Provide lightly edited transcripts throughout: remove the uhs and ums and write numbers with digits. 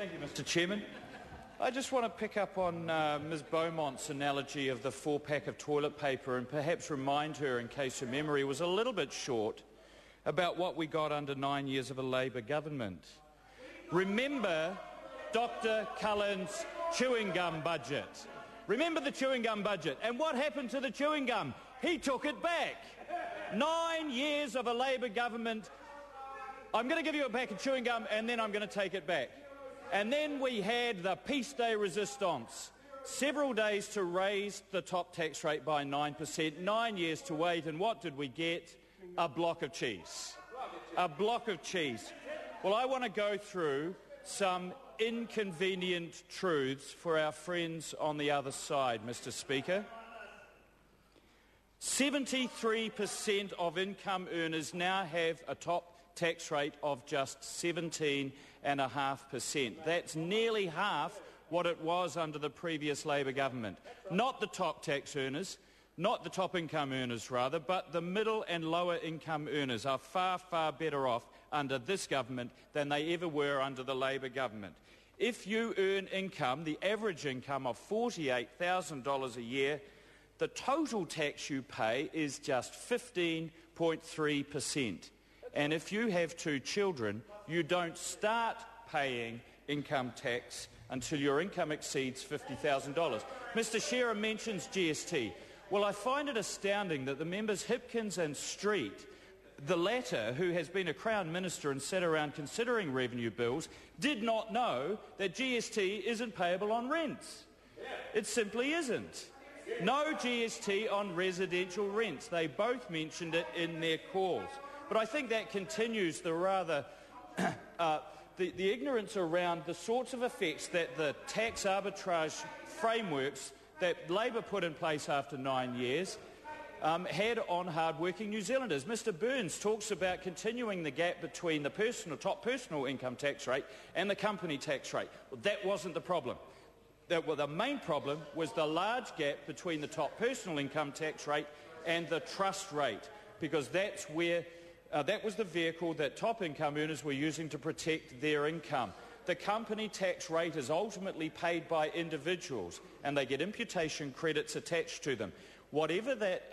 Thank you, Mr. Chairman. I just want to pick up on Ms. Beaumont's analogy of the 4-pack of toilet paper and perhaps remind her, in case her memory was a little bit short, about what we got under 9 years of a Labour government. Remember Dr. Cullen's chewing gum budget. Remember the chewing gum budget. And what happened to the chewing gum? He took it back. 9 years of a Labour government. I'm going to give you a pack of chewing gum and then I'm going to take it back. And then we had the Peace Day resistance. Several days to raise the top tax rate by 9%, 9 years to wait, and what did we get? A block of cheese. A block of cheese. Well, I want to go through some inconvenient truths for our friends on the other side, Mr. Speaker. 73% of income earners now have a top tax rate of just 17.5%. That's nearly half what it was under the previous Labour government. Not the top tax earners, not the top income earners rather, but the middle and lower income earners are far, far better off under this government than they ever were under the Labour government. If you earn income, the average income of $48,000 a year, the total tax you pay is just 15.3%. And if you have 2 children, you don't start paying income tax until your income exceeds $50,000. Mr. Shearer mentions GST. Well, I find it astounding that the members Hipkins and Street, the latter, who has been a Crown Minister and sat around considering revenue bills, did not know that GST isn't payable on rents. It simply isn't. No GST on residential rents. They both mentioned it in their calls. But I think that continues the rather the ignorance around the sorts of effects that the tax arbitrage frameworks that Labour put in place after 9 years had on hard-working New Zealanders. Mr. Burns talks about continuing the gap between the top personal income tax rate and the company tax rate. Well, that wasn't the problem. The main problem was the large gap between the top personal income tax rate and the trust rate, because that's where that was the vehicle that top income earners were using to protect their income. The company tax rate is ultimately paid by individuals and they get imputation credits attached to them. Whatever that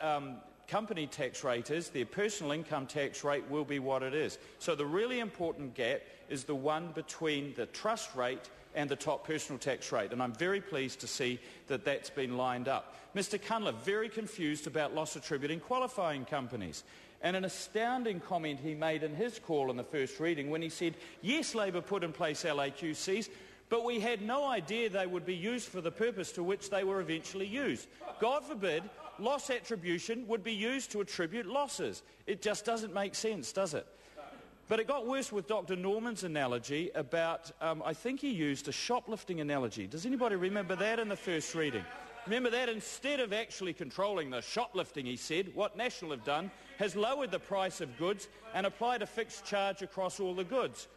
company tax rate is, their personal income tax rate will be what it is. So the really important gap is the one between the trust rate and the top personal tax rate, and I'm very pleased to see that that's been lined up. Mr. Cunliffe, very confused about loss attributing qualifying companies, and an astounding comment he made in his call in the first reading when he said, yes, Labour put in place LAQCs, but we had no idea they would be used for the purpose to which they were eventually used. God forbid, loss attribution would be used to attribute losses. It just doesn't make sense, does it? But it got worse with Dr. Norman's analogy about, I think he used a shoplifting analogy. Does anybody remember that in the first reading? Remember that instead of actually controlling the shoplifting, he said, what National have done has lowered the price of goods and applied a fixed charge across all the goods.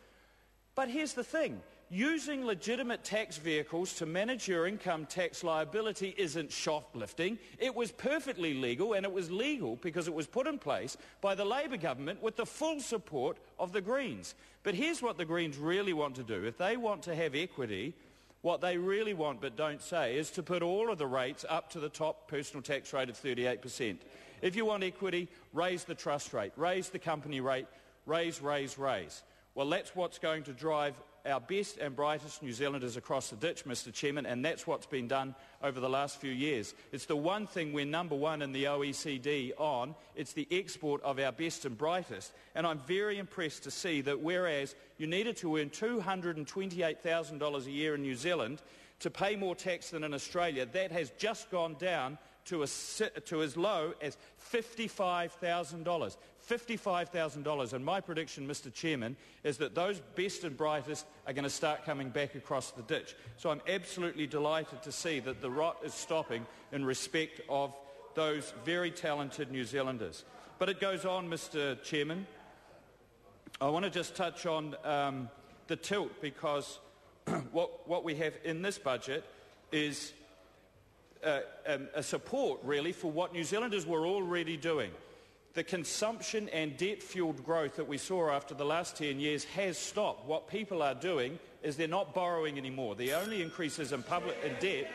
But here's the thing. Using legitimate tax vehicles to manage your income tax liability isn't shoplifting. It was perfectly legal, and it was legal because it was put in place by the Labour government with the full support of the Greens. But here's what the Greens really want to do. If they want to have equity, what they really want but don't say is to put all of the rates up to the top personal tax rate of 38%. If you want equity, raise the trust rate, raise the company rate, raise. Well, that's what's going to drive our best and brightest New Zealanders across the ditch, Mr. Chairman, and that's what's been done over the last few years. It's the one thing we're number one in the OECD on. It's the export of our best and brightest. And I'm very impressed to see that whereas you needed to earn $228,000 a year in New Zealand to pay more tax than in Australia, that has just gone down to as low as $55,000. $55,000. And my prediction, Mr. Chairman, is that those best and brightest are going to start coming back across the ditch. So I'm absolutely delighted to see that the rot is stopping in respect of those very talented New Zealanders. But it goes on, Mr. Chairman. I want to just touch on the tilt, because what we have in this budget is a support, really, for what New Zealanders were already doing. The consumption and debt-fuelled growth that we saw after the last 10 years has stopped. What people are doing is they're not borrowing anymore. The only increases in debt